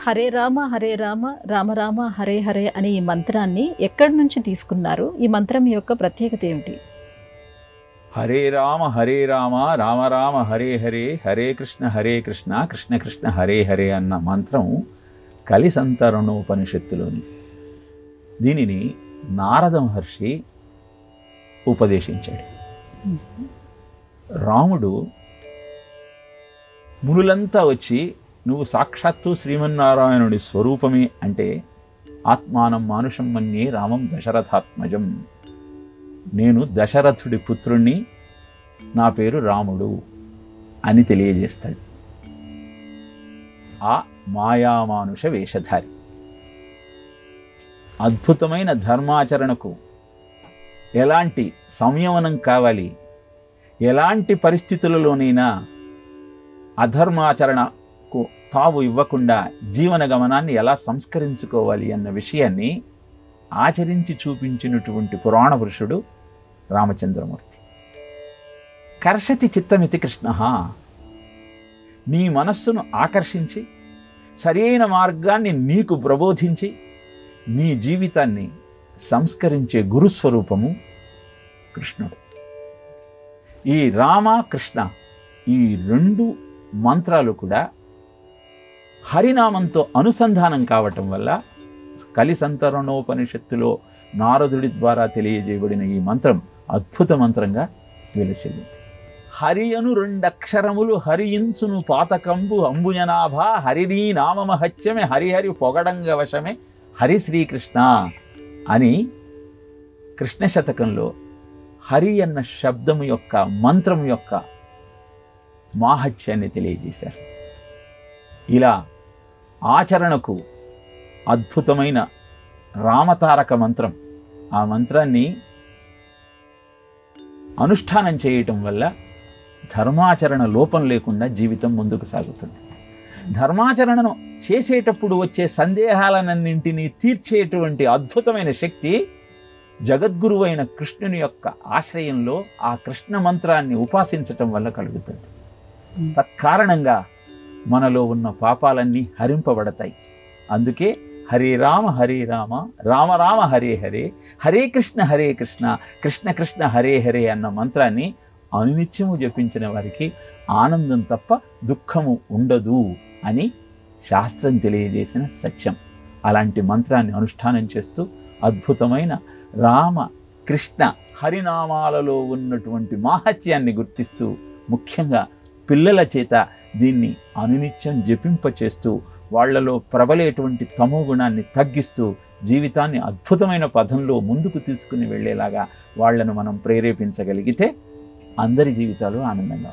హరే రామ హరే రామ రామ రామ హరే హరే అనే ఈ మంత్రాన్ని ఎక్కడి నుంచి తీసుకున్నారు? ఈ మంత్రం యొక్క ప్రత్యేకత ఏమిటి? హరే రామ రామ రామ హరే హరే హరే కృష్ణ కృష్ణ కృష్ణ హరే హరే అన్న మంత్రం కలిసంతరణోపనిషత్తులోనిది. దీనిని నారద మహర్షి ఉపదేశించాడు. రాముడు మునులంతా వచ్చి నువ్వు సాక్షాత్తు శ్రీమన్నారాయణుడి స్వరూపమే అంటే ఆత్మానం మానుషం మన్యే రామం దశరథాత్మజం, నేను దశరథుడి పుత్రుణ్ణి, నా పేరు రాముడు అని తెలియజేస్తాడు. ఆ మాయామానుష వేషధారి అద్భుతమైన ధర్మాచరణకు ఎలాంటి సంయమనం కావాలి, ఎలాంటి పరిస్థితులలోనైనా అధర్మాచరణకు తావు ఇవ్వకుండా జీవన గమనాన్ని ఎలా సంస్కరించుకోవాలి అన్న విషయాన్ని ఆచరించి చూపించినటువంటి పురాణ పురుషుడు రామచంద్రమూర్తి. కర్షతి చిత్తమితి కృష్ణ, నీ మనస్సును ఆకర్షించి సరైన మార్గాన్ని నీకు ప్రబోధించి నీ జీవితాన్ని సంస్కరించే గురుస్వరూపము కృష్ణుడు. ఈ రామ కృష్ణ ఈ రెండు మంత్రాలు కూడా హరినామంతో అనుసంధానం కావటం వల్ల కలిసంతరణోపనిషత్తులో నారదుడి ద్వారా తెలియజేయబడిన ఈ మంత్రం అద్భుత మంత్రంగా వెలిసింది. హరి అను రెండక్షరములు హరియించును పాతకంబు అంబుజనాభ హరినీ నామమహత్యమే హరిహరి పొగడంగ వశమే హరి శ్రీకృష్ణ అని కృష్ణ శతకంలో హరి అన్న శబ్దము యొక్క మంత్రం యొక్క మాహత్యాన్ని తెలియజేశారు. ఇలా ఆచరణకు అద్భుతమైన రామతారక మంత్రం, ఆ మంత్రాన్ని అనుష్ఠానం చేయటం వల్ల ధర్మాచరణ లోపం లేకుండా జీవితం ముందుకు సాగుతుంది. ధర్మాచరణను చేసేటప్పుడు వచ్చే సందేహాలన్నింటినీ తీర్చేటువంటి అద్భుతమైన శక్తి జగద్గురువు అయిన కృష్ణుని యొక్క ఆశ్రయంలో ఆ కృష్ణ మంత్రాన్ని ఉపాసించటం వల్ల కలుగుతుంది. తత్కారణంగా మనలో ఉన్న పాపాలన్నీ హరింపబడతాయి. అందుకే హరే రామ రామ రామ హరే హరే హరే కృష్ణ కృష్ణ కృష్ణ హరే హరే అన్న మంత్రాన్ని అనునిత్యము జపించిన వారికి ఆనందం తప్ప దుఃఖము ఉండదు అని శాస్త్రం తెలియజేసిన సత్యం. అలాంటి మంత్రాన్ని అనుష్ఠానం చేస్తూ అద్భుతమైన రామ కృష్ణ హరినామాలలో ఉన్నటువంటి మాహత్యాన్ని గుర్తిస్తూ ముఖ్యంగా పిల్లల చేత దీన్ని అనునిత్యం జపింపచేస్తూ వాళ్లలో ప్రబలేటువంటి తమో గుణాన్ని తగ్గిస్తూ జీవితాన్ని అద్భుతమైన పథంలో ముందుకు తీసుకుని వెళ్ళేలాగా వాళ్లను మనం ప్రేరేపించగలిగితే అందరి జీవితాలు ఆనందంగా